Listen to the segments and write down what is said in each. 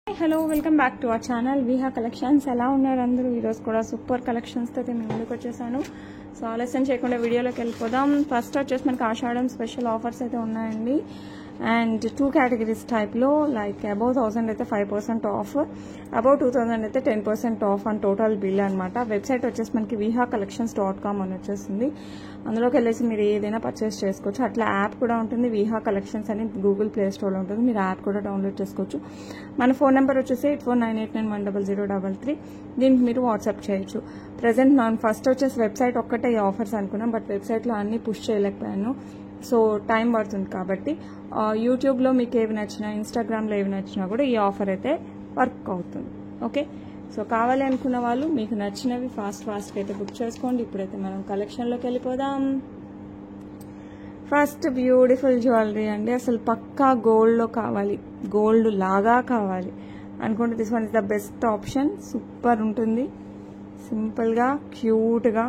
Hello welcome back to our channel Viha collections. ఎలా ఉన్నారు అందరూ? ఈరోజు కూడా సూపర్ కలెక్షన్స్తో అయితే మేము ముందుకు వచ్చేసాను. సో ఆలస్యం చేయకుండా వీడియోలోకి వెళ్ళిపోదాం. ఫస్ట్ వచ్చేసి మనకి ఆషాఢం స్పెషల్ ఆఫర్స్ అయితే ఉన్నాయండి. అండ్ 2 కేటగిరీస్ టైప్లో, లైక్ అబౌవ్ 1000 అయితే 5% ఆఫ్, అబౌవ్ 2000 అయితే 10% ఆఫ్ అని టోటల్ బిల్ అనమాట. వెబ్సైట్ వచ్చేసి మనకి vihacollections.com అని వచ్చేస్తుంది. అందులోకి వెళ్ళేసి మీరు ఏదైనా పర్చేస్ చేసుకోవచ్చు. అట్లా యాప్ కూడా ఉంటుంది, విహా కలెక్షన్స్ అని గూగుల్ ప్లే స్టోర్లో ఉంటుంది. మీరు యాప్ కూడా డౌన్లోడ్ చేసుకోవచ్చు. మన ఫోన్ నెంబర్ వచ్చేసి 8498910033. దీనికి మీరు వాట్సాప్ చేయొచ్చు. ప్రజెంట్ నేను ఫస్ట్ వచ్చేసి వెబ్సైట్ ఒక్కటే ఈ ఆఫర్స్ అనుకున్నాం, బట్ వెబ్సైట్లో అన్నీ పుష్ చేయలేకపోయాను. సో టైం పడుతుంది కాబట్టి యూట్యూబ్లో మీకు ఏవి నచ్చినా, ఇన్స్టాగ్రామ్లో ఏవి నచ్చినా కూడా ఈ ఆఫర్ అయితే వర్క్ అవుతుంది. ఓకే, సో కావాలి అనుకున్న వాళ్ళు మీకు నచ్చినవి ఫాస్ట్గా అయితే బుక్ చేసుకోండి. ఇప్పుడైతే మనం కలెక్షన్లోకి వెళ్ళిపోదాం. ఫస్ట్ బ్యూటిఫుల్ జ్యువెలరీ అండి. అసలు పక్కా గోల్డ్లో కావాలి, గోల్డ్ లాగా కావాలి అనుకుంటే this one is the best option. Super ఉంటుంది, సింపుల్గా క్యూట్గా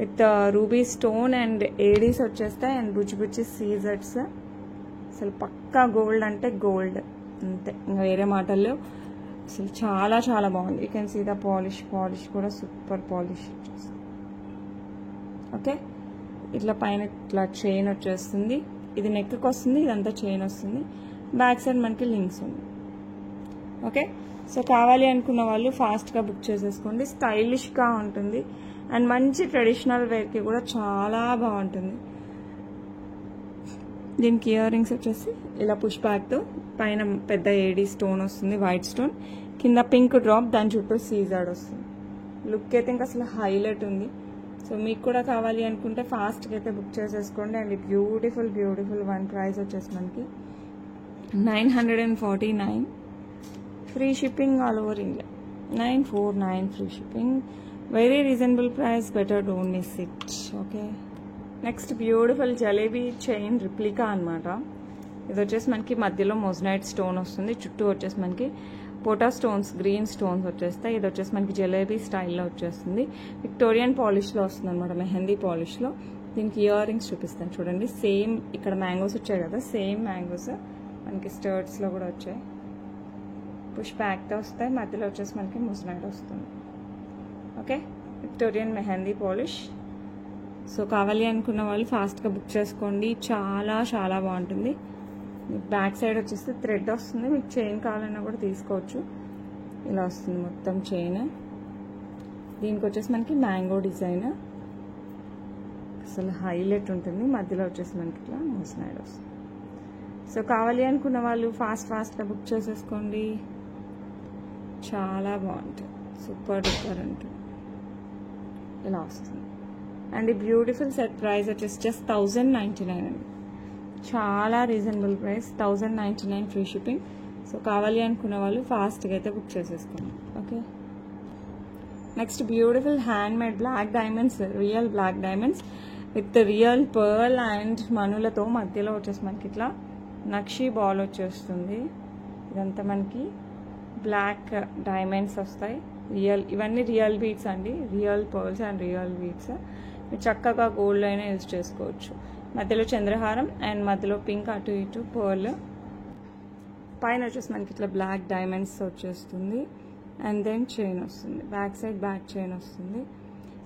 with ruby stone and Aedes వచ్చేస్తాయి అండ్ బుచ్చి సీజర్స్. అసలు పక్కా గోల్డ్ అంటే గోల్డ్ అంతే, ఇంకా వేరే మాటల్లో. అసలు చాలా చాలా బాగుంది. You can see the polish కూడా సూపర్ పాలిష్ వచ్చేస్తుంది. ఓకే, ఇట్లా పైన ఇట్లా చైన్ వచ్చేస్తుంది. ఇది నెక్కి వస్తుంది, ఇదంతా చైన్ వస్తుంది. బ్యాక్ సైడ్ మనకి లింక్స్ ఉంది. ఓకే, సో కావాలి అనుకున్న వాళ్ళు ఫాస్ట్గా బుక్ చేసేసుకోండి. స్టైలిష్గా ఉంటుంది అండ్ మంచి ట్రెడిషనల్ వేర్కి కూడా చాలా బాగుంటుంది. దీనికి ఇయర్ రింగ్స్ వచ్చేసి ఇలా పుష్ బ్యాక్తో, పైన పెద్ద ఏడీ స్టోన్ వస్తుంది, వైట్ స్టోన్, కింద పింక్ డ్రాప్, దాని చుట్టూ సీజర్డ్ వస్తుంది. లుక్ అయితే ఇంకా అసలు హైలైట్ ఉంది. సో మీకు కూడా కావాలి అనుకుంటే ఫాస్ట్గా అయితే బుక్ చేసేసుకోండి. అండ్ బ్యూటిఫుల్ వన్ ప్రైస్ వచ్చేసి మనకి 949, free shipping all over India. 949 free shipping, very reasonable price, better don't miss it. Okay, next beautiful jalebi chain replica అనమాట. ఇది వచ్చేసి మనకి మధ్యలో మొజనైట్ స్టోన్ వస్తుంది, చుట్టూ వచ్చేసి మనకి పోటా స్టోన్స్, గ్రీన్ స్టోన్స్ వచ్చేస్తాయి. ఇది వచ్చేసి మనకి జలేబీ స్టైల్లో వచ్చేస్తుంది. విక్టోరియన్ పాలిష్లో వస్తుంది అనమాట, మెహందీ పాలిష్లో. దీనికి ఇయర్ రింగ్స్ చూపిస్తాను చూడండి. సేమ్ ఇక్కడ మ్యాంగోస్ వచ్చాయి కదా, సేమ్ మ్యాంగోస్ మనకి స్టర్ట్స్లో కూడా వచ్చాయి. పుష్ బ్యాక్తో వస్తాయి, మధ్యలో వచ్చేసి మనకి మొజనైట్ వస్తుంది. Okay, Victorian mehndi polish. So కావాలి అనుకున్న వాళ్ళు ఫాస్ట్గా బుక్ చేసుకోండి. చాలా చాలా బాగుంటుంది. బ్యాక్ సైడ్ వచ్చేసి థ్రెడ్ వస్తుంది, మీకు చైన్ కావాలన్నా కూడా తీసుకోవచ్చు. ఇలా వస్తుంది మొత్తం చైన్. దీనికి వచ్చేసి మనకి మ్యాంగో డిజైన్, అసలు హైలైట్ ఉంటుంది. మధ్యలో వచ్చేసి మనకి ఇట్లా మొజనైట్ వస్తుంది. సో కావాలి అనుకున్న వాళ్ళు ఫాస్ట్గా బుక్ చేసేసుకోండి. చాలా బాగుంటుంది, సూపర్ డూపర్ ఉంటుంది. ఇలా వస్తుంది. అండ్ ఈ బ్యూటిఫుల్ సెట్ ప్రైస్ వచ్చేసి జస్ట్ 1099 అండి. చాలా reasonable price, 1099 free shipping. So కావాలి అనుకున్న వాళ్ళు ఫాస్ట్గా అయితే బుక్ చేసేసుకోండి. Okay, next beautiful handmade black diamonds, real black diamonds with real pearl and మనులతో. మధ్యలో వచ్చేసి మనకి ఇట్లా నక్షీ బాల్ వచ్చేస్తుంది. ఇదంతా మనకి బ్లాక్ డైమండ్స్ వస్తాయి. ఇవన్నీ రియల్ బీడ్స్ అండి, real pearls and real beads. మీరు చక్కగా గోల్డ్ అయినా యూజ్ చేసుకోవచ్చు. మధ్యలో చంద్రహారం అండ్ మధ్యలో పింక్, అటు ఇటు పర్ల్. పైన వచ్చేసి మనకి ఇట్లా బ్లాక్ డైమండ్స్ వచ్చేస్తుంది. అండ్ దెన్ చైన్ వస్తుంది, బ్యాక్ సైడ్ బ్యాక్ చైన్ వస్తుంది.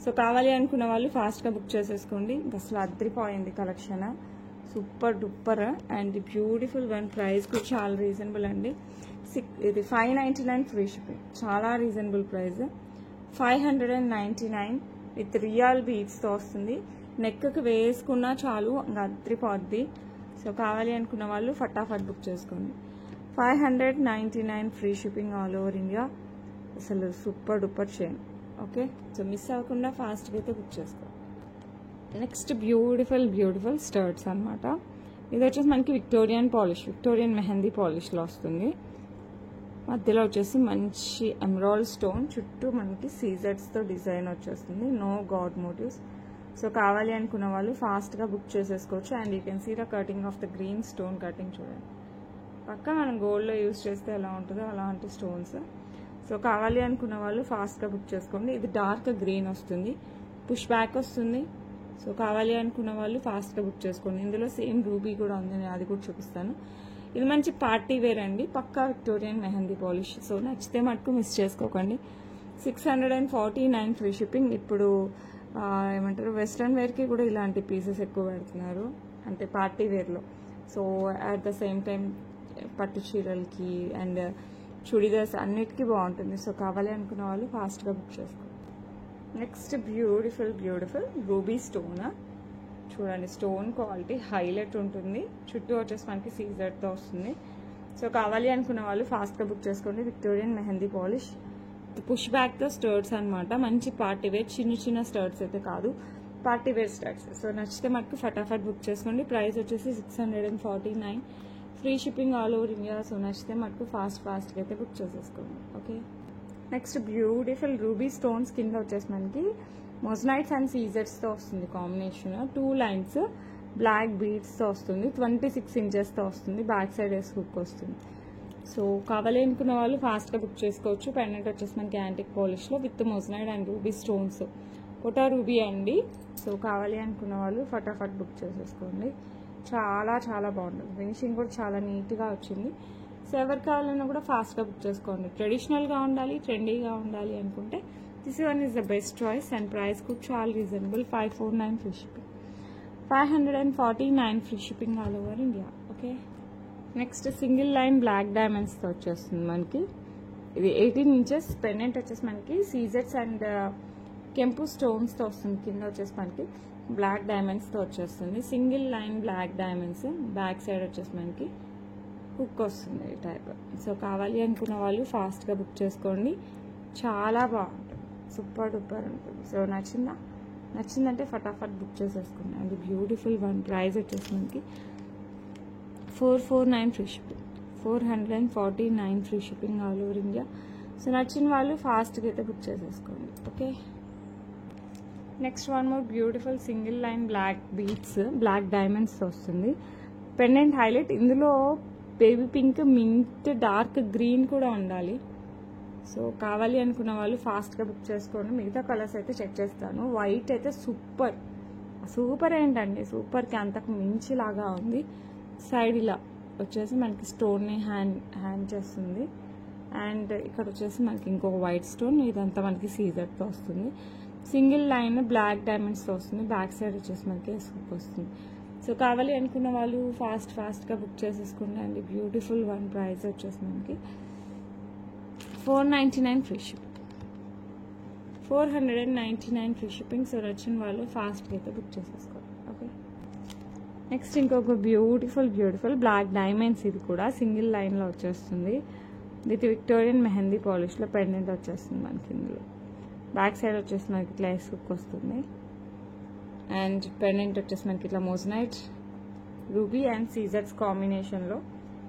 సో కావాలి అనుకున్న వాళ్ళు ఫాస్ట్గా బుక్ చేసేసుకోండి. అసలు అద్రిపోయింది collection, super duper. And beautiful one price కూడా చాలా రీజనబుల్ అండి. ఇది 599 ఫ్రీ షిప్పింగ్, చాలా రీజనబుల్ ప్రైస్. 599 విత్ రియల్ బీడ్స్తో వస్తుంది. నెక్కి వేసుకున్నా చాలు, ఇంకా అద్రిపోద్ది. సో కావాలి అనుకున్న వాళ్ళు ఫటాఫట్ బుక్ చేసుకోండి. 599 free shipping all over India. అసలు super duper chain. Okay, so miss అవ్వకుండా ఫాస్ట్గా అయితే బుక్ చేసుకోండి. నెక్స్ట్ బ్యూటిఫుల్ స్టర్ట్స్ అనమాట. ఇది వచ్చేసి మనకి విక్టోరియన్ మెహందీ పాలిష్లో వస్తుంది. మధ్యలో వచ్చేసి మంచి ఎమరాల్డ్ స్టోన్, చుట్టూ మనకి సీజర్స్తో డిజైన్ వచ్చేస్తుంది. No god motifs. సో కావాలి అనుకున్న వాళ్ళు ఫాస్ట్గా బుక్ చేసేసుకోవచ్చు. And you can see the cutting of the green stone cutting చూడండి. పక్కా మనం గోల్డ్లో యూజ్ చేస్తే ఎలా ఉంటుందో అలాంటి స్టోన్స్. సో కావాలి అనుకున్న వాళ్ళు ఫాస్ట్గా బుక్ చేసుకోండి. ఇది డార్క్ గ్రీన్ వస్తుంది, పుష్ బ్యాక్ వస్తుంది. సో కావాలి అనుకున్న వాళ్ళు ఫాస్ట్గా బుక్ చేసుకోండి. ఇందులో సేమ్ రూబీ కూడా ఉంది, నేను అది కూడా చూపిస్తాను. ఇది మంచి పార్టీ వేర్ అండి, పక్కా విక్టోరియన్ మెహందీ పాలిష్. సో నచ్చితే మటుకు మిస్ చేసుకోకండి. 649 ఫ్రీ షిప్పింగ్. ఇప్పుడు ఏమంటారు వెస్ట్రన్ వేర్కి కూడా ఇలాంటి పీసెస్ ఎక్కువ పెడుతున్నారు, అంటే పార్టీ వేర్లో. So at the same time పట్టు చీరలకి అండ్ చుడిదార్స్ అన్నిటికీ బాగుంటుంది. సో కావాలి అనుకున్న వాళ్ళు ఫాస్ట్గా బుక్ చేసుకోండి. Next beautiful ruby stone. చూడండి, స్టోన్ క్వాలిటీ హైలైట్ ఉంటుంది. చుట్టూ వచ్చేసి మనకి సీజర్తో వస్తుంది. సో కావాలి అనుకున్న వాళ్ళు ఫాస్ట్గా బుక్ చేసుకోండి. విక్టోరియన్ మెహందీ పాలిష్ పుష్ బ్యాక్తో స్టర్ట్స్ అనమాట. మంచి పార్టీ వేర్, చిన్న స్టర్ట్స్ అయితే కాదు, పార్టీ వేర్ స్టర్ట్స్. సో నచ్చితే మనకు ఫటాఫట్ బుక్ చేసుకోండి. ప్రైస్ వచ్చేసి 649, free shipping all over India. So నచ్చితే మనకు ఫాస్ట్గా అయితే బుక్ చేసేసుకోండి. Okay, next beautiful ruby stones కింద వచ్చేసి మనకి మొజనైట్స్ అండ్ సీజర్స్తో వస్తుంది కాంబినేషన్. 2 లైన్స్ బ్లాక్ బీడ్స్తో వస్తుంది. 26 ఇంచెస్తో వస్తుంది. బ్యాక్ సైడ్ వేసి హుక్ వస్తుంది. సో కావాలి అనుకున్న వాళ్ళు ఫాస్ట్గా బుక్ చేసుకోవచ్చు. పెండెంట్ వచ్చేసి మనకి యాంటిక్ పాలిష్లో with moissanite and ruby stones, కోటా రూబీ అండి. సో కావాలి అనుకున్న వాళ్ళు ఫటాఫట్ బుక్ చేసేసుకోండి. చాలా బాగుంటుంది. ఫినిషింగ్ కూడా చాలా నీట్గా వచ్చింది. సో ఎవరు కావాలన్నా కూడా ఫాస్ట్గా బుక్ చేసుకోండి. ట్రెడిషనల్గా ఉండాలి, ట్రెండీగా ఉండాలి అనుకుంటే this one is the best choice. And price కూడా చాలా reasonable. 549 free shipping, 549 free shipping all over India. Okay, next single line black డైమండ్స్తో వచ్చేస్తుంది మనకి. ఇది 18 ఇంచెస్. పెండెంట్ వచ్చేసి మనకి సీజర్స్ అండ్ కెంపు స్టోన్స్తో వస్తుంది. కింద వచ్చేసి మనకి బ్లాక్ డైమండ్స్తో వచ్చేస్తుంది. Single line black diamonds. Back side వచ్చేసి మనకి హుక్ వస్తుంది ఈ టైప్. సో కావాలి అనుకున్న వాళ్ళు ఫాస్ట్గా బుక్ చేసుకోండి. చాలా బాగుంటుంది, సూపర్ డూపర్ ఉంటుంది. సో నచ్చిందంటే ఫటాఫట్ బుక్ చేసేసుకోండి. And beautiful one. ప్రైస్ వచ్చేసి మనకి 449 free shipping, 449 free shipping all over India. So నచ్చిన వాళ్ళు ఫాస్ట్గా అయితే బుక్ చేసేసుకోండి. Okay, next one more beautiful single line black beads, black diamonds వస్తుంది. Pendant highlight. ఇందులో baby pink, mint, dark green కూడా ఉండాలి. సో కావాలి అనుకున్న వాళ్ళు ఫాస్ట్గా బుక్ చేసుకోండి. మిగతా కలర్స్ అయితే చెక్ చేస్తాను. వైట్ అయితే సూపర్ ఏంటండి, సూపర్కి అంతకు మించి లాగా ఉంది. సైడ్ ఇలా వచ్చేసి మనకి స్టోన్ని హ్యాండ్ చేస్తుంది. అండ్ ఇక్కడ వచ్చేసి మనకి ఇంకొక వైట్ స్టోన్. ఇదంతా మనకి సీజర్తో వస్తుంది. సింగిల్ లైన్ బ్లాక్ డైమండ్స్తో వస్తుంది. బ్యాక్ సైడ్ వచ్చేసి మనకి సూప్ వస్తుంది. సో కావాలి అనుకున్న వాళ్ళు ఫాస్ట్గా బుక్ చేసేసుకోండి. And beautiful one. ప్రైస్ వచ్చేసి మనకి 499 free shipping, 499 free shipping. So నచ్చిన వాళ్ళు ఫాస్ట్గా అయితే బుక్ చేసేసుకోండి. ఓకే, నెక్స్ట్ ఇంకొక బ్యూటిఫుల్ బ్లాక్ డైమండ్స్. ఇది కూడా సింగిల్ లైన్లో వచ్చేస్తుంది. విత్ విక్టోరియన్ మెహందీ పాలిష్లో పెండెంట్ వచ్చేస్తుంది మనకి. ఇందులో బ్యాక్ సైడ్ వచ్చేసి మనకి ఇట్లా హుక్ వస్తుంది. అండ్ పెండెంట్ వచ్చేసి మనకి ఇట్లా మోజనైట్, రూబీ అండ్ సీజర్స్ కాంబినేషన్లో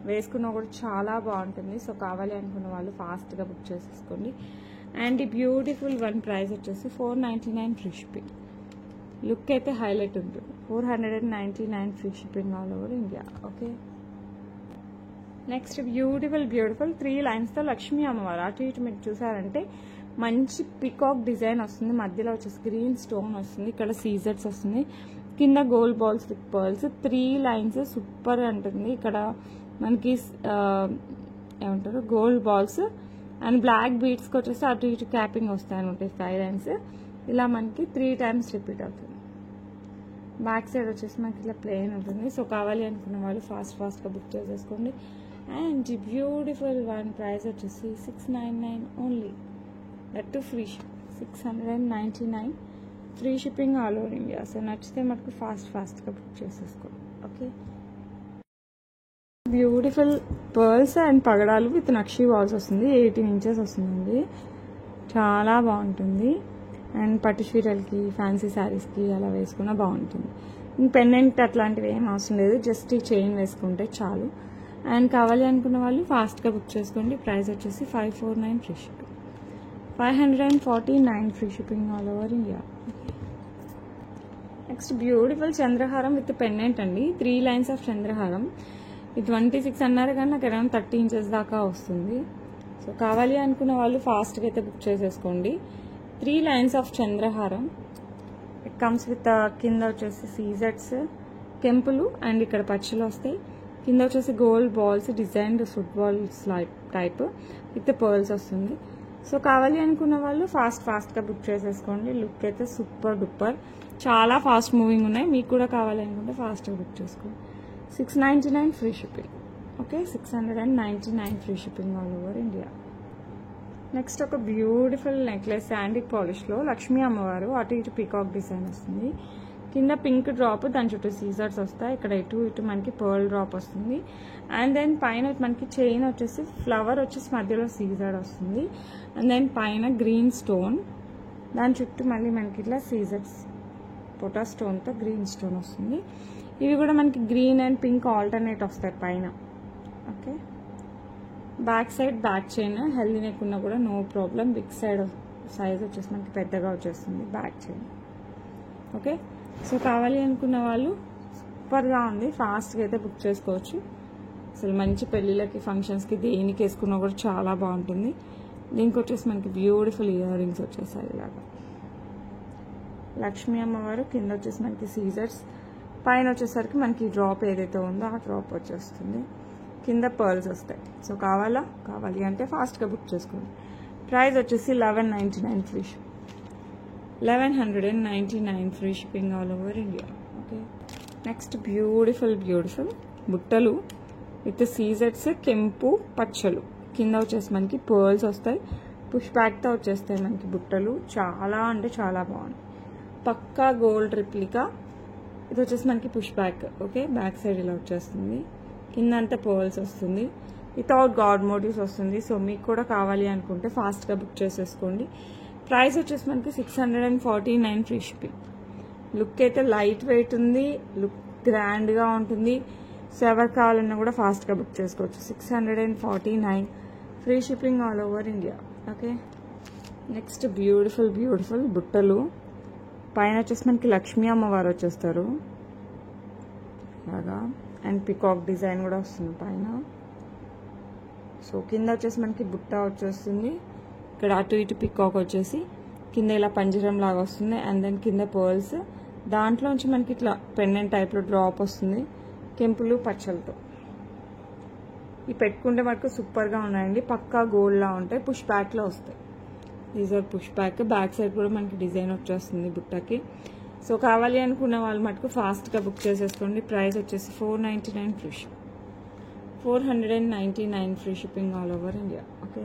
వేసుకున్నా కూడా చాలా బాగుంటుంది. సో కావాలి అనుకున్న వాళ్ళు ఫాస్ట్గా బుక్ చేసేసుకోండి. అండ్ ఈ బ్యూటిఫుల్ వన్. ప్రైస్ వచ్చేసి 499 ఫ్రీ షిప్పింగ్. లుక్ అయితే హైలైట్ ఉంటుంది. 499 free shipping all over India. Okay, next beautiful 3 లైన్స్తో లక్ష్మీ అమ్మవారు. అటు ఇటు మీరు చూసారంటే మంచి పికాక్ డిజైన్ వస్తుంది. మధ్యలో వచ్చేసి గ్రీన్ స్టోన్ వస్తుంది. ఇక్కడ సీజర్స్ వస్తుంది. కింద gold balls with pearls. 3 lines super ఉంటుంది. ఇక్కడ మనకి ఏమంటారు గోల్డ్ బాల్స్ అండ్ బ్లాక్ బీడ్స్కి వచ్చేసి అటు ఇటు క్యాపింగ్ వస్తాయి అనమాట. 5 లైన్స్ ఇలా మనకి 3 టైమ్స్ రిపీట్ అవుతుంది. బ్యాక్ సైడ్ వచ్చేసి మనకి ఇట్లా ప్లెయిన్ ఉంటుంది. సో కావాలి అనుకున్న వాళ్ళు ఫాస్ట్గా బుక్ చేసేసుకోండి. And beautiful one. ప్రైస్ వచ్చేసి 699 only. That to free ship. 699 free shipping all over India. So నచ్చితే మనకు ఫాస్ట్గా బుక్ చేసేసుకోండి. ఓకే, బ్యూటిఫుల్ పర్ల్స్ అండ్ పగడాలు విత్ నక్షి బాల్స్ వస్తుంది. 18 ఇంచెస్ వస్తుందండి. చాలా బాగుంటుంది. అండ్ పట్టు చీరలకి, ఫ్యాన్సీ శారీస్కి అలా వేసుకున్నా బాగుంటుంది. పెండెంట్ అట్లాంటివి ఏం అవసరం లేదు, జస్ట్ ఈ చైన్ వేసుకుంటే చాలు. అండ్ కావాలి అనుకున్న వాళ్ళు ఫాస్ట్గా బుక్ చేసుకోండి. ప్రైస్ వచ్చేసి 549 free shipping, 549 free shipping all over India. Next beautiful చంద్రహారం విత్ పెండెంట్ అండి. 3 లైన్స్ ఆఫ్ చంద్రహారం. ఇది 26 అన్నారు కానీ నాకు అరౌండ్ 30 ఇంచెస్ దాకా వస్తుంది. సో కావాలి అనుకున్న వాళ్ళు ఫాస్ట్గా అయితే బుక్ చేసేసుకోండి. 3 లైన్స్ ఆఫ్ చంద్రహారం. ఇట్ కమ్స్ విత్ కింద వచ్చేసి సీజర్స్, కెంపులు అండ్ ఇక్కడ పచ్చులు వస్తాయి. కింద వచ్చేసి gold balls designed footballs type with pearls వస్తుంది. సో కావాలి అనుకున్న వాళ్ళు ఫాస్ట్గా బుక్ చేసేసుకోండి. లుక్ అయితే సూపర్ డూపర్, చాలా ఫాస్ట్ మూవింగ్ ఉన్నాయి. మీకు కూడా కావాలి అనుకుంటే ఫాస్ట్గా బుక్ చేసుకోండి. 699 free shipping. Okay, 699 free shipping all over India. Next ఒక బ్యూటిఫుల్ నెక్లెస్ శాండిక్ పాలిష్లో లక్ష్మీ అమ్మవారు అటు ఇటు పీకాక్ డిజైన్ వస్తుంది. కింద పింక్ డ్రాప్, దాని చుట్టూ సీజర్స్ వస్తాయి. ఇక్కడ ఇటు మనకి పర్ల్ డ్రాప్ వస్తుంది. అండ్ దెన్ పైన మనకి చైన్ వచ్చేసి ఫ్లవర్ వచ్చేసి మధ్యలో సీజర్ వస్తుంది. అండ్ దెన్ పైన గ్రీన్ స్టోన్, దాని చుట్టూ మళ్ళీ మనకి ఇట్లా సీజర్స్ పొటా స్టోన్తో గ్రీన్ స్టోన్ వస్తుంది. ఇవి కూడా మనకి గ్రీన్ అండ్ పింక్ ఆల్టర్నేట్ వస్తాయి పైన. Okay, back side back chain healthy neck ఉన్నా కూడా no problem. Big side size వచ్చేసి మనకి పెద్దగా వచ్చేస్తుంది బ్యాక్ చైన్. ఓకే, సో కావాలి అనుకున్న వాళ్ళు సూపర్గా ఉంది, ఫాస్ట్గా అయితే బుక్ చేసుకోవచ్చు. అసలు మంచి పెళ్ళిళ్ళకి ఫంక్షన్స్కి దేనికి వేసుకున్నా కూడా చాలా బాగుంటుంది. దీనికి వచ్చేసి మనకి బ్యూటిఫుల్ ఇయర్ రింగ్స్ వచ్చేసాయి ఇలాగా. లక్ష్మీ అమ్మవారు కింద వచ్చేసి మనకి సీజర్స్, పైన వచ్చేసరికి మనకి డ్రాప్ ఏదైతే ఉందో ఆ డ్రాప్ వచ్చేస్తుంది. కింద పర్ల్స్ వస్తాయి. సో కావాలి అంటే ఫాస్ట్గా బుక్ చేసుకోండి. ప్రైస్ వచ్చేసి 1199 free ship, 1199 free shipping all over India. Okay, next beautiful బుట్టలు విత్ సీజర్స్, కెంపు పచ్చలు. కింద వచ్చేసి మనకి పర్ల్స్ వస్తాయి, పుష్ బ్యాక్తో వచ్చేస్తాయి మనకి బుట్టలు. చాలా అంటే చాలా బాగుంది, పక్కా గోల్డ్ రిప్లికా. ఇది వచ్చేసి మనకి push back. Okay, back side ఇలా వచ్చేస్తుంది. కింద అంతా పర్ల్స్ వస్తుంది, వితౌట్ గాడ్ మోటివ్స్ వస్తుంది. సో మీకు కూడా కావాలి అనుకుంటే ఫాస్ట్గా బుక్ చేసేసుకోండి. ప్రైస్ వచ్చేసి మనకి 649 ఫ్రీ షిప్పింగ్. లుక్ అయితే లైట్ వెయిట్ ఉంది, లుక్ గ్రాండ్గా ఉంటుంది. సో ఎవరు కావాలన్నా కూడా ఫాస్ట్గా బుక్ చేసుకోవచ్చు. 649 free shipping all over India. Okay, next beautiful బుట్టలు. పైన వచ్చేసి మనకి లక్ష్మీ అమ్మవారు వచ్చేస్తారు అలాగా, అండ్ పికాక్ డిజైన్ కూడా వస్తుంది పైన. సో కింద వచ్చేసి మనకి బుట్ట వచ్చేస్తుంది. ఇక్కడ అటు ఇటు పికాక్ వచ్చేసి కింద ఇలా పంజరం లాగా వస్తుంది. అండ్ దెన్ కింద పర్ల్స్, దాంట్లోంచి మనకి ఇట్లా పెండెంట్ టైప్లో డ్రాప్ వస్తుంది కెంపులు పచ్చలతో. ఇవి పెట్టుకుంటే మనకు సూపర్గా ఉన్నాయండి, పక్కా గోల్డ్లా ఉంటాయి. పుష్ బ్యాక్లో వస్తాయి. These are push back side కూడా మనకి డిజైన్ వచ్చేస్తుంది బుట్టకి. సో కావాలి అనుకున్న వాళ్ళు మటుకు ఫాస్ట్గా బుక్ చేసేసుకోండి. ప్రైస్ వచ్చేసి 499 free ship, 499 free shipping all over India. Okay,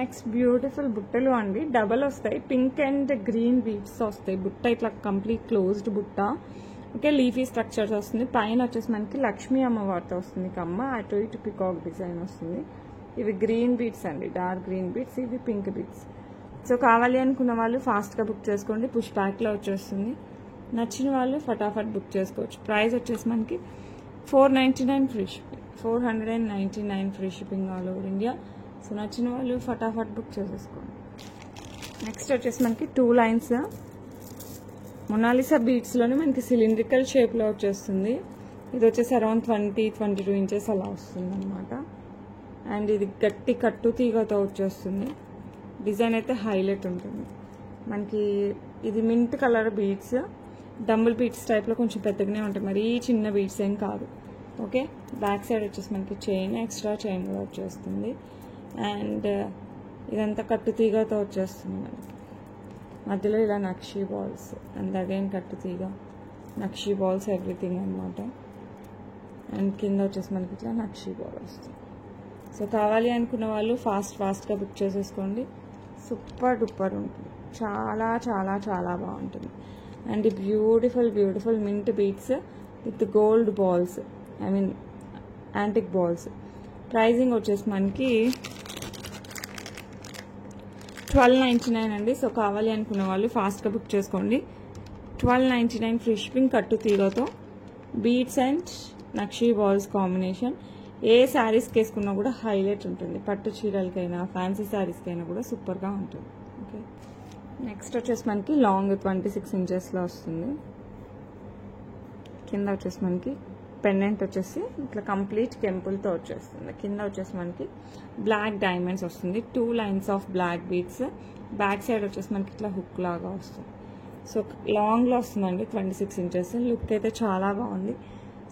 next beautiful బుట్టలు అండి, డబల్ వస్తాయి. పింక్ అండ్ గ్రీన్ బీడ్స్ వస్తాయి. బుట్ట ఇట్లా కంప్లీట్ క్లోజ్డ్ బుట్ట. ఓకే, లీఫీ స్ట్రక్చర్స్ వస్తుంది. పైన వచ్చేసి మనకి లక్ష్మీ అమ్మవారితో వస్తుంది కమ్మ, అటు ఇటు పికాక్ డిజైన్ వస్తుంది. ఇవి గ్రీన్ బీడ్స్ అండి, డార్క్ గ్రీన్ బీడ్స్, ఇవి పింక్ బీడ్స్. సో కావాలి అనుకున్న వాళ్ళు ఫాస్ట్గా బుక్ చేసుకోండి. పుష్ బ్యాక్లో వచ్చేస్తుంది. నచ్చిన వాళ్ళు ఫటాఫట్ బుక్ చేసుకోవచ్చు. ప్రైస్ వచ్చేసి మనకి 499 free shipping, 499 free shipping all over India. So నచ్చిన వాళ్ళు ఫటాఫట్ బుక్ చేసేసుకోండి. నెక్స్ట్ వచ్చేసి మనకి 2 లైన్స్ మొనాలిసా బీడ్స్లోనే మనకి సిలిండ్రికల్ షేప్లో వచ్చేస్తుంది. ఇది వచ్చేసి అరౌండ్ 20-22 ఇంచెస్ అలా వస్తుంది అనమాట. అండ్ ఇది గట్టి కట్టు తీగతో వచ్చేస్తుంది. డిజైన్ అయితే హైలైట్ ఉంటుంది మనకి. ఇది mint colour beads, dumbbell beads టైప్లో కొంచెం పెద్దగానే ఉంటాయి, మరీ చిన్న బీడ్స్ ఏం కాదు. ఓకే, బ్యాక్ సైడ్ వచ్చేసి మనకి చైన్, ఎక్స్ట్రా చైన్ కూడా వచ్చేస్తుంది. అండ్ ఇదంతా కట్టు తీగతో వచ్చేస్తుంది మనకి. మధ్యలో ఇలా నక్షీ బాల్స్, అండ్ అగైన్ కట్టు తీగ, నక్షీ బాల్స్, ఎవ్రీథింగ్ అనమాట. అండ్ కింద వచ్చేసి మనకి ఇట్లా నక్షీ బాల్ వస్తుంది. సో కావాలి అనుకున్న వాళ్ళు ఫాస్ట్గా బుక్ చేసేసుకోండి. సూపర్ డూపర్ ఉంటుంది, చాలా చాలా చాలా బాగుంటుంది. And beautiful mint beats with gold balls, I mean antique balls. Pricing వచ్చేసి మనకి 1299 అండి. సో కావాలి అనుకున్న వాళ్ళు ఫాస్ట్గా బుక్ చేసుకోండి. 1299 ఫ్రీ షిప్పింగ్, కట్టు తీగతో బీట్స్ అండ్ నక్షీ బాల్స్ కాంబినేషన్. ఏ శారీస్కి వేసుకున్నా కూడా హైలైట్ ఉంటుంది. పట్టు చీరలకైనా ఫ్యాన్సీ శారీస్కైనా కూడా సూపర్గా ఉంటుంది. ఓకే, నెక్స్ట్ వచ్చేసి మనకి లాంగ్ 26 ఇంచెస్లో వస్తుంది. కింద వచ్చేసి మనకి పెండెంట్ వచ్చేసి ఇట్లా కంప్లీట్ కెంపుల్తో వచ్చేస్తుంది. కింద వచ్చేసి మనకి బ్లాక్ డైమండ్స్ వస్తుంది. 2 lines of black beads. Back side వచ్చేసి మనకి ఇట్లా హుక్ లాగా వస్తుంది. సో లాంగ్లో వస్తుందండి, 26 ఇంచెస్. లుక్ అయితే చాలా బాగుంది.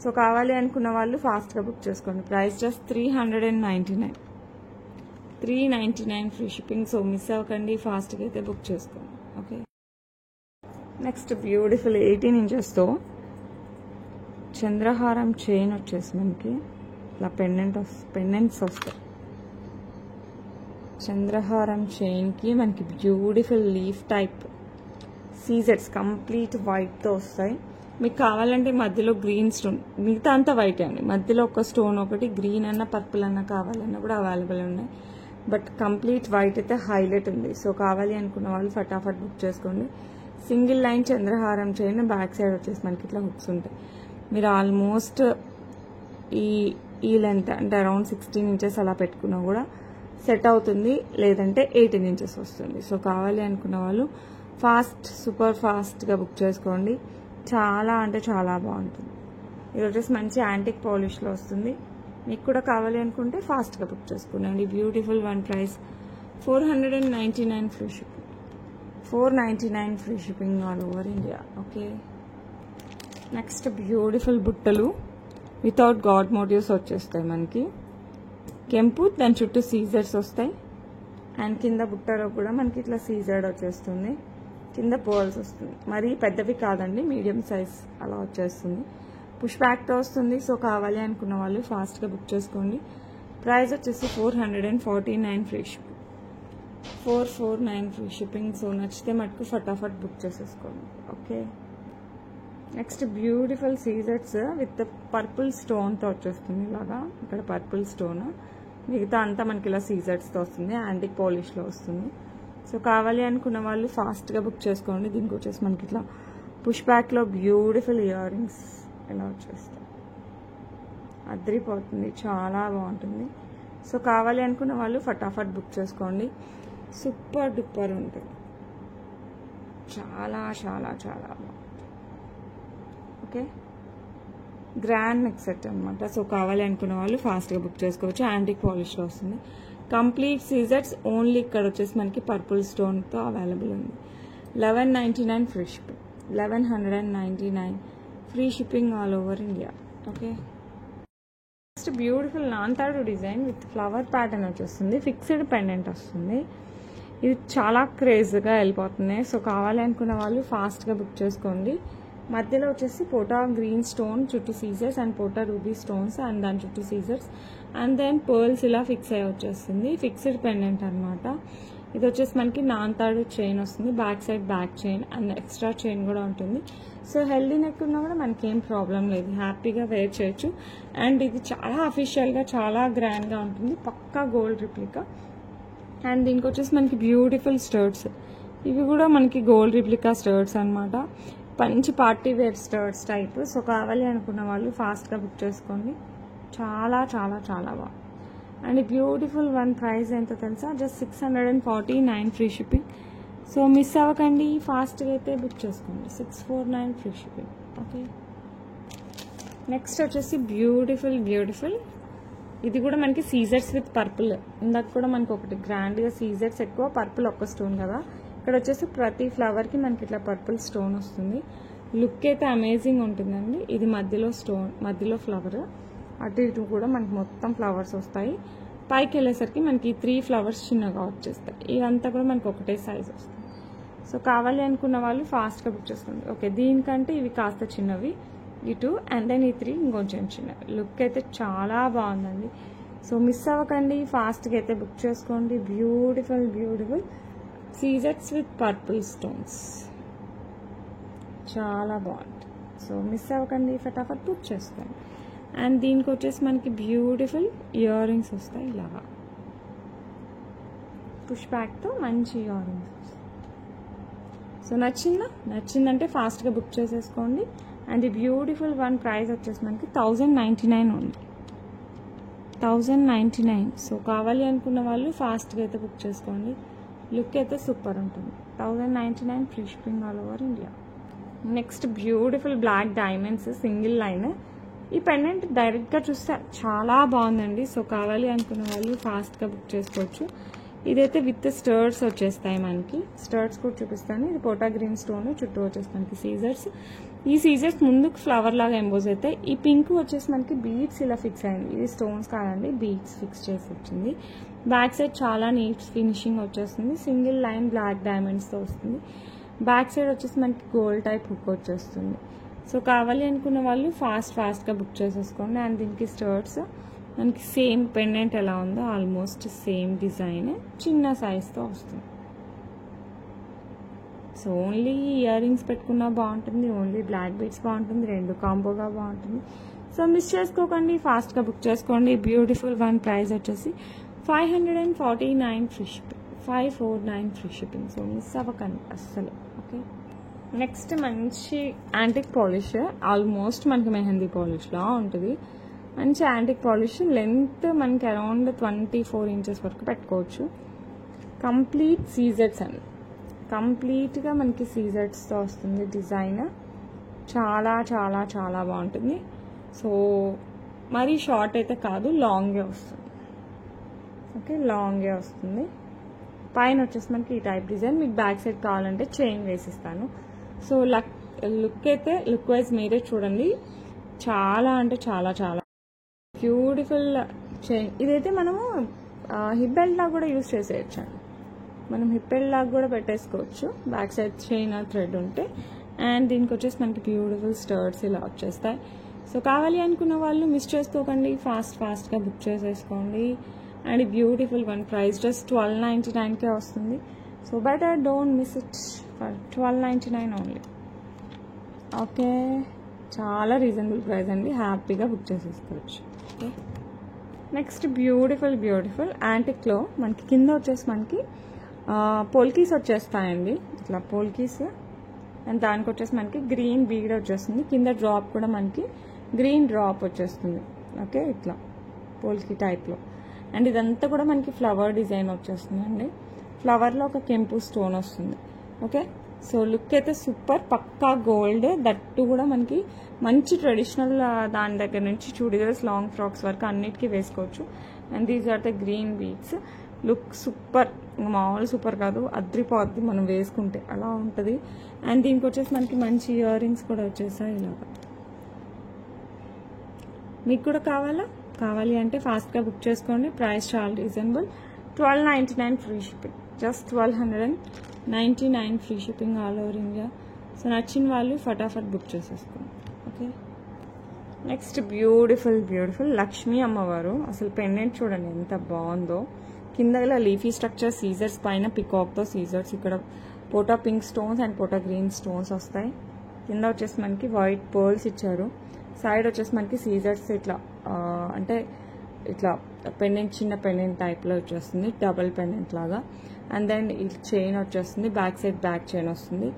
సో కావాలి అనుకున్న వాళ్ళు ఫాస్ట్గా బుక్ చేసుకోండి. Price just 399, 399 free shipping. So miss అవ్వకండి, ఫాస్ట్గా అయితే బుక్ చేసుకోండి. ఓకే, నెక్స్ట్ బ్యూటిఫుల్ 18 ఇంచెస్తో చంద్రహారం చైన్ వచ్చేసి మనకి ఇలా పెండెంట్స్ వస్తాయి. చంద్రహారం చైన్కి మనకి బ్యూటిఫుల్ లీఫ్ టైప్ సీజెట్స్ కంప్లీట్ వైట్తో వస్తాయి. మీకు కావాలంటే మధ్యలో గ్రీన్ స్టోన్, మిగతా అంతా వైట్ అండి, మధ్యలో ఒక స్టోన్ ఒకటి గ్రీన్ అన్న పర్పుల్ అన్న కావాలన్నా కూడా అవైలబుల్ ఉన్నాయి. బట్ కంప్లీట్ వైట్ అయితే హైలైట్ ఉంది. సో కావాలి అనుకున్న వాళ్ళు ఫటాఫట్ బుక్ చేసుకోండి. సింగిల్ లైన్ చంద్రహారం చైన్, బ్యాక్ సైడ్ వచ్చేసి మనకి ఇట్లా హుక్స్ ఉంటాయి. మీరు ఆల్మోస్ట్ ఈ లెంత్ అంటే అరౌండ్ 16 ఇంచెస్ అలా పెట్టుకున్నా కూడా సెట్ అవుతుంది, లేదంటే 18 ఇంచెస్ వస్తుంది. సో కావాలి అనుకున్న వాళ్ళు సూపర్ ఫాస్ట్గా బుక్ చేసుకోండి. చాలా అంటే చాలా బాగుంటుంది. ఇది వచ్చేసి మంచి యాంటిక్ పాలిష్లో వస్తుంది. మీకు కూడా కావాలి అనుకుంటే ఫాస్ట్గా బుక్ చేసుకున్నాండి. Beautiful one. Price 499 free shipping, 499 free shipping all over India. Okay, next beautiful బుట్టలు వితౌట్ గాడ్ మోటివ్స్ వచ్చేస్తాయి మనకి. కెంపు, దాని చుట్టూ సీజర్స్ వస్తాయి. అండ్ కింద బుట్టలో కూడా మనకి ఇట్లా సీజర్డ్ వచ్చేస్తుంది, కింద పోల్స్ వస్తుంది. మరీ పెద్దవి కాదండి, మీడియం సైజ్ అలా వచ్చేస్తుంది. పుష్ బ్యాక్తో వస్తుంది. సో కావాలి అనుకున్న వాళ్ళు ఫాస్ట్గా బుక్ చేసుకోండి. ప్రైస్ వచ్చేసి 449 free shipping, 449 free shipping. So నచ్చితే మటుకు ఫటాఫట్ బుక్ చేసేసుకోండి. ఓకే, నెక్స్ట్ బ్యూటిఫుల్ సీజెట్స్ విత్ పర్పుల్ స్టోన్తో వచ్చేస్తుంది. ఇలాగా ఇక్కడ పర్పుల్ స్టోన్, మిగతా అంతా మనకి ఇలా సీజెట్స్తో వస్తుంది, యాంటిక్ పాలిష్లో వస్తుంది. సో కావాలి అనుకున్న వాళ్ళు ఫాస్ట్గా బుక్ చేసుకోండి. దీనికి వచ్చేసి మనకి ఇట్లా పుష్ బ్యాక్లో బ్యూటిఫుల్ ఇయర్ రింగ్స్ ఇలా వచ్చేస్తాయి. అదిరిపోతుంది, చాలా బాగుంటుంది. సో కావాలి అనుకున్న వాళ్ళు ఫటాఫట్ బుక్ చేసుకోండి. సూపర్ డూపర్ ఉంటుంది, చాలా చాలా చాలా బాగుంటుంది. ఓకే, గ్రాండ్ నెక్ సెట్ అనమాట. సో కావాలి అనుకున్న వాళ్ళు ఫాస్ట్గా బుక్ చేసుకోవచ్చు. యాంటిక్ పాలిష్లో వస్తుంది, కంప్లీట్ సీజర్స్. ఓన్లీ ఇక్కడ వచ్చేసి మనకి పర్పుల్ స్టోన్తో అవైలబుల్ ఉంది. 1199 free shipping, 1199 free shipping all over India. Okay, next beautiful నాంతాడు డిజైన్ విత్ ఫ్లవర్ ప్యాటర్న్ వచ్చేస్తుంది. ఫిక్స్డ్ పెండెంట్ వస్తుంది. ఇది చాలా క్రేజ్గా వెళ్ళిపోతుంది. సో కావాలి అనుకున్న వాళ్ళు ఫాస్ట్గా బుక్ చేసుకోండి. మధ్యలో వచ్చేసి పోటా గ్రీన్ స్టోన్ చుట్టూ సీజర్స్ అండ్ పోటా రూబీ స్టోన్స్ అండ్ దాని చుట్టూ సీజర్స్ అండ్ దెన్ పర్ల్స్ ఇలా ఫిక్స్ అయ్యి వచ్చేస్తుంది. ఫిక్స్డ్ పెండెంట్ అనమాట. ఇది వచ్చేసి మనకి నాంతాడు చైన్ వస్తుంది, back side back chain and extra chain కూడా ఉంటుంది. సో హెల్దీ నెక్ ఉన్నా కూడా మనకి ఏం ప్రాబ్లం లేదు, హ్యాపీగా వేర్ చేయొచ్చు. అండ్ ఇది చాలా అఫీషియల్గా చాలా గ్రాండ్గా ఉంటుంది, పక్కా గోల్డ్ రిప్లికా. అండ్ దీనికి వచ్చేసి మనకి బ్యూటిఫుల్ స్టర్ట్స్, ఇవి కూడా మనకి గోల్డ్ రిప్లికా స్టర్ట్స్ అనమాట. మంచి పార్టీ వేర్ స్టర్ట్స్ టైప్. సో కావాలి అనుకున్న వాళ్ళు ఫాస్ట్గా బుక్ చేసుకోండి. చాలా చాలా చాలా బాగుంది. And beautiful one. ప్రైస్ ఎంతో తెలుసా, just 649 free shipping. So miss అవ్వకండి, ఫాస్ట్గా అయితే బుక్ చేసుకోండి. 649 ఫ్రీ షిప్పింగ్. ఓకే, నెక్స్ట్ వచ్చేసి బ్యూటిఫుల్ ఇది కూడా మనకి సీజర్స్ విత్ పర్పుల్. ఇందాక కూడా మనకి ఒకటి గ్రాండ్గా సీజర్స్ ఎక్కువ, పర్పుల్ ఒక్క స్టోన్ కదా. ఇక్కడ వచ్చేసి ప్రతి ఫ్లవర్కి మనకి ఇట్లా పర్పుల్ స్టోన్ వస్తుంది. లుక్ అయితే అమేజింగ్ ఉంటుందండి. ఇది మధ్యలో స్టోన్, మధ్యలో ఫ్లవర్, అటు ఇటు కూడా మనకి మొత్తం ఫ్లవర్స్ వస్తాయి. పైకి వెళ్ళేసరికి మనకి 3 ఫ్లవర్స్ చిన్నగా వచ్చేస్తాయి. ఇవంతా కూడా మనకి ఒకటే సైజ్ వస్తుంది. సో కావాలి అనుకున్న వాళ్ళు ఫాస్ట్గా బుక్ చేసుకోండి. ఓకే, దీనికంటే ఇవి కాస్త చిన్నవి ఇటు, అండ్ దెన్ ఈ 3 ఇంకొంచెం చిన్నవి. లుక్ అయితే చాలా బాగుందండి. సో మిస్ అవ్వకండి, ఫాస్ట్గా అయితే బుక్ చేసుకోండి. బ్యూటిఫుల్ సీజెట్స్ విత్ పర్పుల్ స్టోన్స్, చాలా బాగుంటుంది. సో మిస్ అవ్వకండి, ఫటాఫట్ బుక్ చేసుకోండి. అండ్ దీనికి వచ్చేసి మనకి బ్యూటిఫుల్ ఇయర్ రింగ్స్ వస్తాయి ఇలాగా, పుష్ బ్యాక్తో మంచి ఇయర్ రింగ్స్. సో నచ్చిందంటే ఫాస్ట్గా బుక్ చేసేసుకోండి. అండ్ ఈ బ్యూటిఫుల్ వన్ ప్రైస్ వచ్చేసి మనకి 1099 ఉంది, 1099. సో కావాలి అనుకున్న వాళ్ళు ఫాస్ట్గా అయితే బుక్ చేసుకోండి. లుక్ అయితే సూపర్ ఉంటుంది. 1099 free shipping all over India. Next beautiful black diamonds single line. ఈ పెండెంట్ డైరెక్ట్గా చూస్తే చాలా బాగుందండి. సో కావాలి అనుకున్న వాళ్ళు ఫాస్ట్గా బుక్ చేసుకోవచ్చు. ఇదైతే విత్ స్టర్ట్స్ వచ్చేస్తాయి మనకి. స్టర్ట్స్ కూడా చూపిస్తాను. ఇది పోటా గ్రీన్ స్టోన్ చుట్టూ వచ్చేసి మనకి సీజర్స్. ఈ సీజర్స్ ముందుకు ఫ్లవర్ లాగా ఎంబోజ్ అవుతాయి. ఈ పింక్ వచ్చేసి మనకి బీడ్స్ ఇలా ఫిక్స్ అయింది. ఇది స్టోన్స్ కాదండి, బీడ్స్ ఫిక్స్ చేసి వచ్చింది. బ్యాక్ సైడ్ చాలా నీట్ ఫినిషింగ్ వచ్చేస్తుంది. సింగిల్ లైన్ బ్లాక్ డైమండ్స్తో వస్తుంది. బ్యాక్ సైడ్ వచ్చేసి మనకి గోల్డ్ టైప్ హుక్ వచ్చేస్తుంది. సో కావాలి అనుకున్న వాళ్ళు ఫాస్ట్గా బుక్ చేసేసుకోండి. అండ్ దీనికి స్టర్ట్స్ మనకి సేమ్ పెండెంట్ ఎలా ఉందో ఆల్మోస్ట్ సేమ్ డిజైన్ చిన్న సైజ్తో వస్తుంది. సో ఓన్లీ ఇయర్ రింగ్స్ పెట్టుకున్నా బాగుంటుంది, ఓన్లీ బ్లాక్ బీడ్స్ బాగుంటుంది, రెండు కాంబోగా బాగుంటుంది. సో మిస్ చేసుకోకండి, ఫాస్ట్గా బుక్ చేసుకోండి. బ్యూటిఫుల్ వన్ ప్రైస్ వచ్చేసి 549 free shipping, 549 free shipping. So miss అవ్వకండి అస్సలు. ఓకే, నెక్స్ట్ మంచి యాంటిక్ పాలిష్, ఆల్మోస్ట్ మనకి మెహందీ పాలిష్లా ఉంటుంది. మంచి యాంటిక్ పాలిష్, లెంత్ మనకి అరౌండ్ 24 ఇంచెస్ వరకు పెట్టుకోవచ్చు. కంప్లీట్ సీజర్స్ అండి, కంప్లీట్గా మనకి సీజర్స్తో వస్తుంది డిజైన్. చాలా చాలా చాలా బాగుంటుంది. సో మరీ షార్ట్ అయితే కాదు, లాంగే వస్తుంది. ఓకే, లాంగే వస్తుంది. పైన వచ్చేసి మనకి ఈ టైప్ డిజైన్. మీకు బ్యాక్ సైడ్ కావాలంటే చైన్ వేసిస్తాను. సో లుక్ అయితే లుక్ వైజ్ మీరే చూడండి. చాలా అంటే చాలా చాలా బ్యూటిఫుల్ చైన్. ఇదైతే మనము హిప్ బెల్ట్ లాగా కూడా యూజ్ చేసేయచ్చు అండి. మనం హిప్ బెల్ట్ లాగా కూడా పెట్టేసుకోవచ్చు బ్యాక్ సైడ్ చైన్ థ్రెడ్ ఉంటే. అండ్ దీనికి వచ్చేసి మనకి బ్యూటిఫుల్ స్టర్ట్స్ ఇలా వచ్చేస్తాయి. సో కావాలి అనుకున్న వాళ్ళు మిస్ చేసుకోకండి, ఫాస్ట్గా బుక్ చేసేసుకోండి. And beautiful one price just 1299కే వస్తుంది. So better don't miss it for 1299 only. Okay, చాలా రీజనబుల్ ప్రైస్ అండి, హ్యాపీగా బుక్ చేసేసుకోవచ్చు. ఓకే, నెక్స్ట్ బ్యూటిఫుల్ యాంటిక్లో మనకి కింద వచ్చేసి మనకి పోల్కీస్ వచ్చేస్తాయండి, ఇట్లా పోల్కీస్. అండ్ దానికి వచ్చేసి మనకి గ్రీన్ బీడ్ వచ్చేస్తుంది. కింద డ్రాప్ కూడా మనకి గ్రీన్ డ్రాప్ వచ్చేస్తుంది. ఓకే, ఇట్లా పోల్కీ టైప్లో. అండ్ ఇదంతా కూడా మనకి ఫ్లవర్ డిజైన్ వచ్చేస్తుంది అండి. ఫ్లవర్లో ఒక కెంపు స్టోన్ వస్తుంది. ఓకే, సో లుక్ అయితే సూపర్, పక్కా గోల్డ్. దట్టు కూడా మనకి మంచి ట్రెడిషనల్ దాని దగ్గర నుంచి చూడిదార్స్, లాంగ్ ఫ్రాక్స్ వరకు అన్నిటికీ వేసుకోవచ్చు. And these are the green beads. Look super, మామూలు సూపర్ కాదు, అద్రిపోద్ది మనం వేసుకుంటే అలా ఉంటుంది. అండ్ దీనికి వచ్చేసి మనకి మంచి ఇయర్ రింగ్స్ కూడా వచ్చేసాయి ఇలాగా. మీకు కూడా కావాలి అంటే ఫాస్ట్గా బుక్ చేసుకోండి. ప్రైస్ చాలా reasonable, 1299 free shipping, just 1299 free shipping all over India. So నచ్చిన వాళ్ళు ఫటాఫట్ బుక్ చేసేసుకోండి. ఓకే, నెక్స్ట్ బ్యూటిఫుల్ లక్ష్మీ అమ్మవారు. అసలు పెండెంట్ చూడండి ఎంత బాగుందో. కింద ఇలా లీఫీ స్ట్రక్చర్ సీజర్స్, పైన పికాక్తో సీజర్స్. ఇక్కడ పోటా పింక్ స్టోన్స్ అండ్ పోటా గ్రీన్ స్టోన్స్ వస్తాయి. కింద వచ్చేసి మనకి వైట్ పర్ల్స్ ఇచ్చారు. సైడ్ వచ్చేసి మనకి సీజర్స్ ఇట్లా అంటే ఇట్లా పెండెంట్, చిన్న పెండెంట్ టైప్లో వచ్చేస్తుంది, డబుల్ పెండెంట్ లాగా. అండ్ దెన్ ఈ చైన్ వచ్చేస్తుంది, బ్యాక్ సైడ్ బ్యాక్ చైన్ వస్తుంది.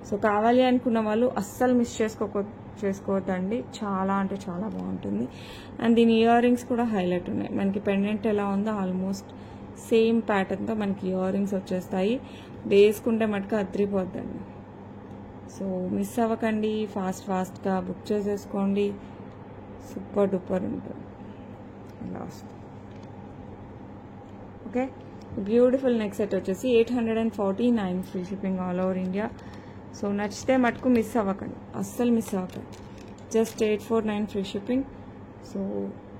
సో కావాలి అనుకున్న వాళ్ళు అస్సలు మిస్ చేసుకోవద్దండి, చాలా అంటే చాలా బాగుంటుంది. అండ్ దీని ఇయర్ రింగ్స్ కూడా హైలైట్ ఉన్నాయి. మనకి పెండెంట్ ఎలా ఉందో ఆల్మోస్ట్ సేమ్ ప్యాటర్న్తో మనకి ఇయర్ రింగ్స్ వచ్చేస్తాయి. వేసుకుంటే మటుకు అద్రిపోద్దండి. సో మిస్ అవ్వకండి, ఫాస్ట్గా బుక్ చేసేసుకోండి. సూపర్ డూపర్ ఉంటుంది ఇలా వస్తుంది. ఓకే, బ్యూటిఫుల్ నెక్ సెట్ వచ్చేసి 849 free shipping all over India. So నచ్చితే మటుకు మిస్ అవ్వకండి, అస్సలు మిస్ అవ్వకండి. Just 849 free shipping. So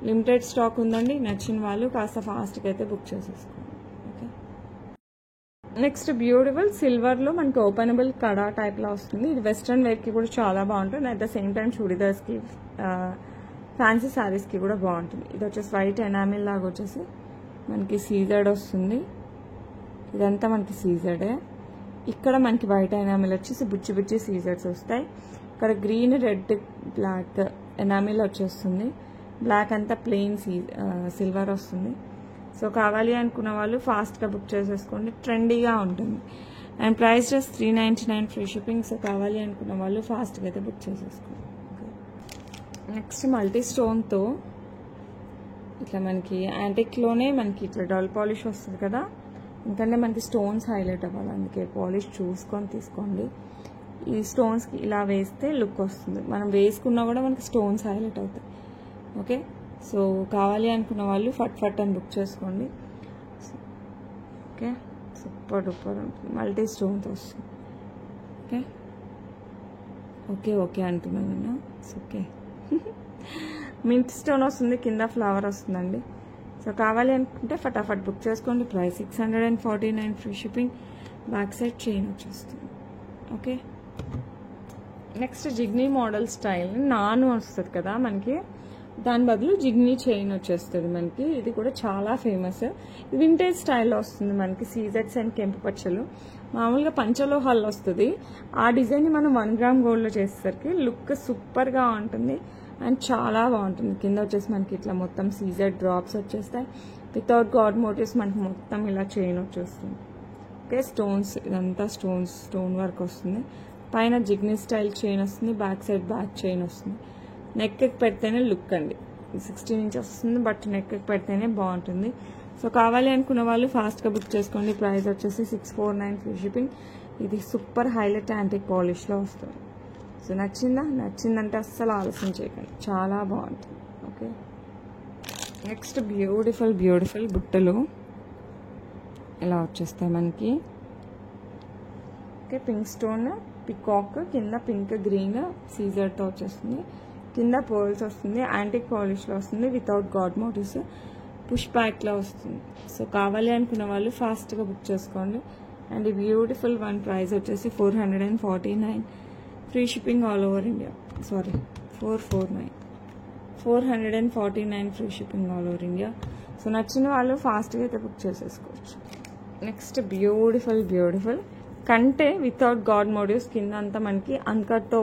limited stock ఉందండి. నచ్చిన వాళ్ళు కాస్త ఫాస్ట్గా అయితే బుక్ చేసేసుకోండి. ఓకే, నెక్స్ట్ బ్యూటిఫుల్ సిల్వర్లో మనకి ఓపెనబుల్ కడా టైప్లో వస్తుంది. ఇది వెస్ట్రన్ వేర్కి కూడా చాలా బాగుంటుంది. అట్ ద సేమ్ టైం చూడిదార్స్కి, ఫ్యాన్సీ శారీస్కి కూడా బాగుంటుంది. ఇది వచ్చేసి వైట్ ఎనామిల్ లాగా వచ్చేసి మనకి సీజర్డ్ వస్తుంది. ఇదంతా మనకి సీజర్డే. ఇక్కడ మనకి వైట్ ఎనామిల్ వచ్చేసి బుచ్చి సీజర్స్ వస్తాయి. ఇక్కడ గ్రీన్, రెడ్, బ్లాక్ ఎనామిల్ వచ్చేస్తుంది. బ్లాక్ అంతా ప్లెయిన్ సిల్వర్ వస్తుంది. సో కావాలి అనుకున్న వాళ్ళు ఫాస్ట్గా బుక్ చేసేసుకోండి, ట్రెండీగా ఉంటుంది. And price just 399 free shipping. So కావాలి అనుకున్న వాళ్ళు ఫాస్ట్గా అయితే బుక్ చేసేసుకోండి. నెక్స్ట్ మల్టీ స్టోన్తో ఇట్లా మనకి యాంటిక్లోనే మనకి ఇట్లా డల్ పాలిష్ వస్తుంది కదా, ఎందుకంటే మనకి స్టోన్స్ హైలైట్ అవ్వాలి, అందుకే పాలిష్ చూసుకొని తీసుకోండి. ఈ స్టోన్స్కి ఇలా వేస్తే లుక్ వస్తుంది. మనం వేసుకున్నా కూడా మనకి స్టోన్స్ హైలైట్ అవుతాయి. ఓకే, సో కావాలి అనుకున్న వాళ్ళు ఫట్ అని బుక్ చేసుకోండి. ఓకే, సూపర్ డూపర్ ఉంటుంది, మల్టీ స్టోన్తో వస్తుంది. ఓకే ఓకే ఓకే అంటున్నాను నేను. ఓకే మింట్ స్టోన్ వస్తుంది, కింద ఫ్లవర్ వస్తుందండి. సో కావాలి అనుకుంటే ఫటాఫట్ బుక్ చేసుకోండి. Price 649 free shipping, back side chain వచ్చేస్తుంది. ఓకే, నెక్స్ట్ జిగ్నీ మోడల్ స్టైల్ నాను వస్తుంది కదా మనకి, దాని బదులు జిగ్నీ చైన్ వచ్చేస్తుంది మనకి. ఇది కూడా చాలా ఫేమస్, వింటేజ్ స్టైల్లో వస్తుంది మనకి. సీజెట్స్ అండ్ కెంపు పచ్చలు మామూలుగా పంచలోహాల్లో వస్తుంది. ఆ డిజైన్ని మనం 1 గ్రామ్ గోల్డ్లో చేసేసరికి లుక్ సూపర్గా ఉంటుంది అండ్ చాలా బాగుంటుంది. కింద వచ్చేసి మనకి ఇట్లా మొత్తం సీజెడ్ డ్రాప్స్ వచ్చేస్తాయి. వితౌట్ గాడ్ మోటివ్స్ మనకి మొత్తం ఇలా చైన్ వచ్చేస్తుంది. ఓకే, స్టోన్స్, ఇదంతా స్టోన్ వర్క్ వస్తుంది. పైన జిగ్నీ స్టైల్ చైన్ వస్తుంది, బ్యాక్ సైడ్ బ్యాక్ చైన్ వస్తుంది. నెక్ పెడితేనే లుక్ అండి. 16 ఇంచెస్ వస్తుంది, బట్ నెక్ పెడితేనే బాగుంటుంది. సో కావాలి అనుకున్న వాళ్ళు ఫాస్ట్గా బుక్ చేసుకోండి. ప్రైస్ వచ్చేసి 649 ఫ్రీ షిప్పింగ్. ఇది సూపర్ హైలైట్ యాంటిక్ పాలిష్లో వస్తుంది. సో నచ్చిందంటే అస్సలు ఆలస్యం చేయకండి, చాలా బాగుంటుంది. ఓకే, నెక్స్ట్ బ్యూటిఫుల్ బుట్టలు ఇలా వచ్చేస్తాయి మనకి. ఓకే, పింక్ స్టోన్ పికాక్, కింద పింక్ గ్రీన్ సీజర్తో వచ్చేస్తుంది. కింద పర్ల్స్ వస్తుంది, యాంటిక్ పాలిష్లో వస్తుంది, వితౌట్ గాడ్ మోటివ్స్, పుష్ బ్యాక్లో వస్తుంది. సో కావాలి అనుకున్న వాళ్ళు ఫాస్ట్గా బుక్ చేసుకోండి. అండ్ ఈ బ్యూటిఫుల్ వన్ ప్రైస్ వచ్చేసి 449 free shipping all over India. 449 free shipping all over India. So నచ్చిన వాళ్ళు ఫాస్ట్గా అయితే బుక్ చేసేసుకోవచ్చు. నెక్స్ట్ బ్యూటిఫుల్ కంటే వితౌట్ గాడ్ మోటివ్స్, కింద అంతా మనకి అన్కట్తో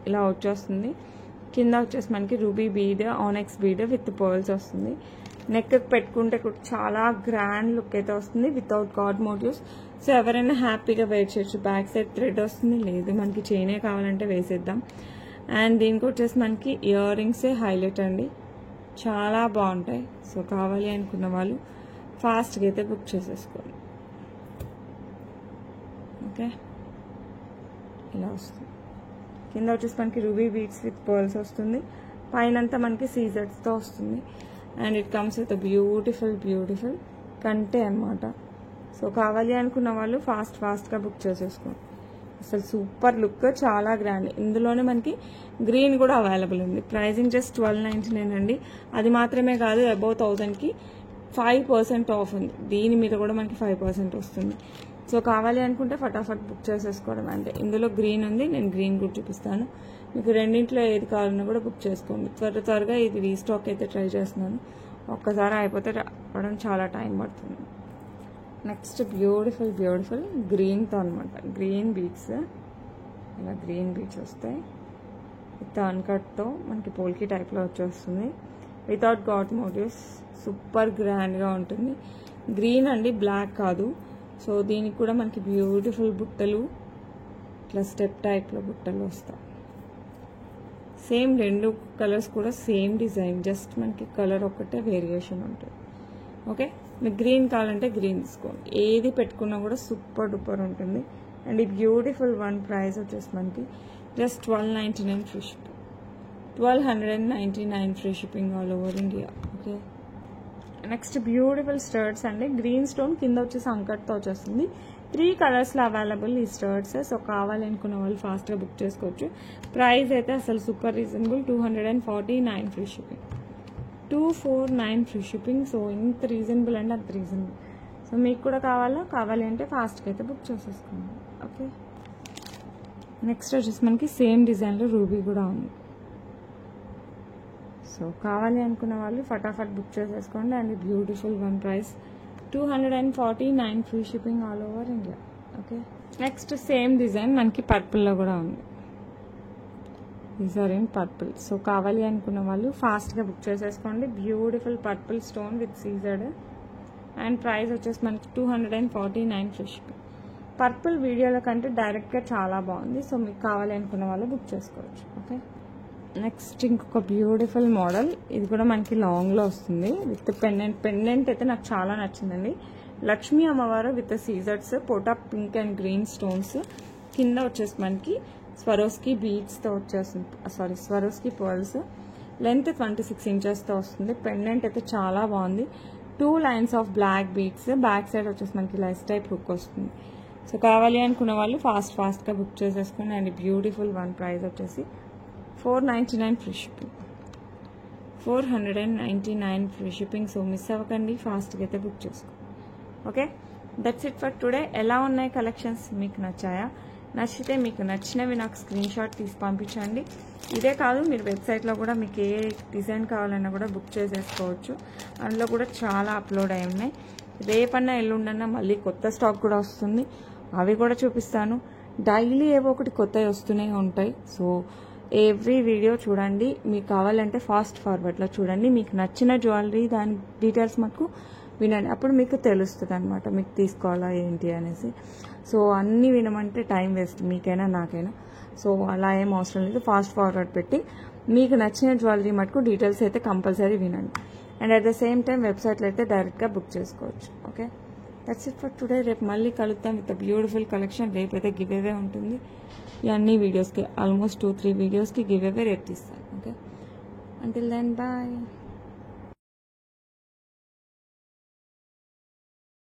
ఇలా వచ్చేస్తుంది. కింద వచ్చేసి మనకి ruby bead, onyx bead with pearls వస్తుంది. నెక్ పెట్టుకుంటే చాలా గ్రాండ్ లుక్ అయితే వస్తుంది వితౌట్ గాడ్ మోటివ్స్. సో ఎవరైనా హ్యాపీగా వేర్ చేయొచ్చు. బ్యాక్ సైడ్ థ్రెడ్ వస్తుంది, లేదు మనకి చైనే కావాలంటే వేసేద్దాం. అండ్ దీనికి వచ్చేసి మనకి ఇయర్ రింగ్సే హైలైట్ అండి, చాలా బాగుంటాయి. సో కావాలి అనుకున్న వాళ్ళు ఫాస్ట్గా అయితే బుక్ చేసేసుకోండి. ఓకే, ఇలా వస్తుంది. కింద వచ్చేసి మనకి రూబీ బీడ్స్ విత్ పర్ల్స్ వస్తుంది. పైనంతా మనకి సీజర్స్తో వస్తుంది. And it comes with beautiful కంటే అన్నమాట. సో కావాలి అనుకున్న వాళ్ళు ఫాస్ట్గా బుక్ చేసేసుకోండి. అసలు సూపర్ లుక్, చాలా గ్రాండ్. ఇందులోనే మనకి గ్రీన్ కూడా అవైలబుల్ ఉంది. ప్రైజింగ్ జస్ట్ 1299 అండి. అది మాత్రమే కాదు, అబౌవ్ 1000కి 5% ఆఫ్ ఉంది. దీని మీద కూడా మనకి 5% వస్తుంది. సో కావాలి అనుకుంటే ఫటాఫట్ బుక్ చేసేసుకోవడం. అంటే ఇందులో గ్రీన్ ఉంది, నేను గ్రీన్ కూడా చూపిస్తాను మీకు. రెండింటిలో ఏది కావాలన్నా కూడా బుక్ చేసుకోండి. త్వరగా ఇది రీస్టాక్ అయితే ట్రై చేస్తున్నాను. ఒక్కసారి అయిపోతే రావడం చాలా టైం పడుతుంది. నెక్స్ట్ బ్యూటిఫుల్ గ్రీన్తో అనమాట. గ్రీన్ బీడ్స్, ఇలా గ్రీన్ బీడ్స్ వస్తాయి విత్ అన్కట్తో మనకి పోల్కి టైప్లో వచ్చేస్తుంది. వితౌట్ గాడ్ మోటివ్స్, సూపర్ గ్రాండ్గా ఉంటుంది. గ్రీన్ అండి, బ్లాక్ కాదు. సో దీనికి కూడా మనకి బ్యూటిఫుల్ బుట్టలు, ఇట్లా స్టెప్ టైప్లో బుట్టలు వస్తాయి. సేమ్ రెండు కలర్స్ కూడా సేమ్ డిజైన్, జస్ట్ మనకి కలర్ ఒకటే వేరియేషన్ ఉంటుంది. ఓకే, మీకు గ్రీన్ కావాలంటే గ్రీన్ తీసుకోండి. ఏది పెట్టుకున్నా కూడా సూపర్ డూపర్ ఉంటుంది. అండ్ ఈ బ్యూటిఫుల్ వన్ ప్రైస్ వచ్చేసి మనకి just 1299 free shipping. 1299 free shipping all over India. Okay, next beautiful స్టర్ట్స్ అండి. గ్రీన్ స్టోన్ కింద వచ్చేసి అంకట్తో వచ్చేస్తుంది. 3 కలర్స్లో అవైలబుల్ ఈ స్టర్ట్స్. సో కావాలనుకున్న వాళ్ళు ఫాస్ట్గా బుక్ చేసుకోవచ్చు. ప్రైస్ అయితే అసలు super reasonable, 249 free shipping. 249 free shipping. So ఇంత రీజనబుల్ అంటే అంత రీజనబుల్. సో మీకు కూడా కావాలి అంటే ఫాస్ట్గా అయితే బుక్ చేసేసుకోండి. ఓకే, నెక్స్ట్ వచ్చేసి మనకి సేమ్ డిజైన్లో రూబీ కూడా ఉంది. సో కావాలి అనుకున్న వాళ్ళు ఫటాఫట్ బుక్ చేసేసుకోండి. And beautiful one price 249 free shipping all over India. Okay, next same design మనకి పర్పుల్లో కూడా ఉంది. These are in purple. So కావాలి అనుకున్న వాళ్ళు ఫాస్ట్గా బుక్ చేసేసుకోండి. బ్యూటిఫుల్ పర్పుల్ స్టోన్ విత్ సీజర్డ్. అండ్ ప్రైస్ వచ్చేసి మనకి 249 ఫ్రీ షిప్పింగ్. పర్పుల్ వీడియోల కంటే డైరెక్ట్గా చాలా బాగుంది. సో మీకు కావాలి అనుకున్న వాళ్ళు బుక్ చేసుకోవచ్చు. ఓకే, నెక్స్ట్ ఇంకొక బ్యూటిఫుల్ మోడల్. ఇది కూడా మనకి లాంగ్లో వస్తుంది విత్ పెండెంట్ అయితే నాకు చాలా నచ్చిందండి. లక్ష్మీ అమ్మవారు విత్ సీజర్స్, పోటా పింక్ అండ్ గ్రీన్ స్టోన్స్. కింద వచ్చేసి మనకి స్వరోస్కి బీడ్స్తో వచ్చేస్తుంది, స్వరోస్కి పర్ల్స్. లెంత్ 26 ఇంచెస్తో వస్తుంది. పెండెంట్ అయితే చాలా బాగుంది. 2 lines of black beads, back side వచ్చేసి మనకి లైస్ టైప్ హుక్ వస్తుంది. సో కావాలి అనుకున్న వాళ్ళు ఫాస్ట్గా బుక్ చేసేసుకోండి. అండ్ బ్యూటిఫుల్ వన్ ప్రైస్ వచ్చేసి 499 free shipping, 499 free shipping. So miss అవ్వకండి, ఫాస్ట్గా అయితే బుక్ చేసుకోండి. Okay, that's it for today. ఎలా ఉన్నాయి కలెక్షన్స్, మీకు నచ్చాయా? నచ్చితే మీకు నచ్చినవి నాకు స్క్రీన్ షాట్ తీసి పంపించండి. ఇదే కాదు, మీరు వెబ్సైట్లో కూడా మీకు ఏ డిజైన్ కావాలన్నా కూడా బుక్ చేసేసుకోవచ్చు. అందులో కూడా చాలా అప్లోడ్ అయి ఉన్నాయి. రేపన్నా ఎల్లుండన్నా మళ్ళీ కొత్త స్టాక్ కూడా వస్తుంది, అవి కూడా చూపిస్తాను. డైలీ ఏవో ఒకటి కొత్తవి వస్తూనే ఉంటాయి. సో ఎవ్రీ వీడియో చూడండి. మీకు కావాలంటే ఫాస్ట్ ఫార్వర్డ్లో చూడండి. మీకు నచ్చిన జ్యువెలరీ దాని డీటెయిల్స్ మాకు వినండి, అప్పుడు మీకు తెలుస్తుంది అనమాట మీకు తీసుకోవాలా ఏంటి అనేసి. సో అన్నీ వినమంటే టైం వేస్ట్ మీకైనా నాకైనా. సో అలా ఏం అవసరం లేదు, ఫాస్ట్ ఫార్వర్డ్ పెట్టి మీకు నచ్చిన జ్యువెలరీ మటుకు డీటెయిల్స్ అయితే కంపల్సరీ వినండి. And at the same time వెబ్సైట్లో అయితే డైరెక్ట్గా బుక్ చేసుకోవచ్చు. Okay, that's it for today. రేపు మళ్ళీ కలుద్దాం విత్ బ్యూటిఫుల్ కలెక్షన్. రేపు అయితే గివ్ అవే ఉంటుంది. ఈ అన్ని వీడియోస్కి ఆల్మోస్ట్ 2-3 వీడియోస్కి గివ్ అవే రేపు తీస్తాను. Okay, until then bye.